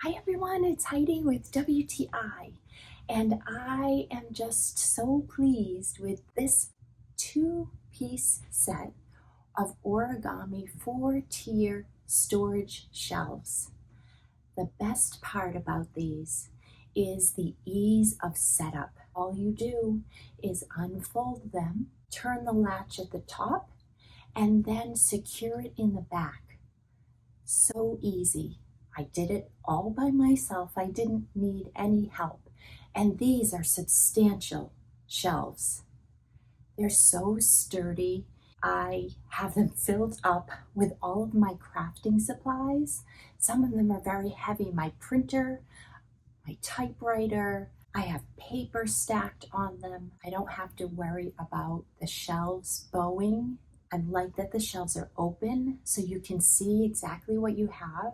Hi everyone, it's Heidi with WTI, and I am just so pleased with this two-piece set of Origami 4-tier storage shelves. The best part about these is the ease of setup. All you do is unfold them, turn the latch at the top, and then secure it in the back. So easy. I did it all by myself. I didn't need any help. And these are substantial shelves. They're so sturdy. I have them filled up with all of my crafting supplies. Some of them are very heavy. My printer, my typewriter, I have paper stacked on them. I don't have to worry about the shelves bowing. I like that the shelves are open so you can see exactly what you have.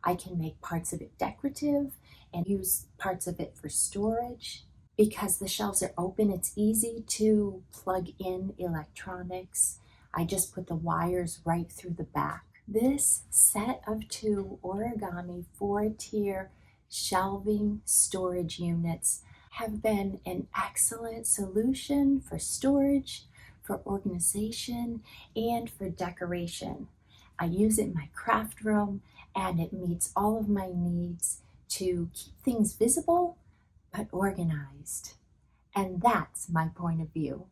I can make parts of it decorative and use parts of it for storage. Because the shelves are open, it's easy to plug in electronics. I just put the wires right through the back. This set of 2 Origami 4-tier shelving storage units have been an excellent solution for storage, for organization, and for decoration. I use it in my craft room, and it meets all of my needs to keep things visible but organized. And that's my point of view.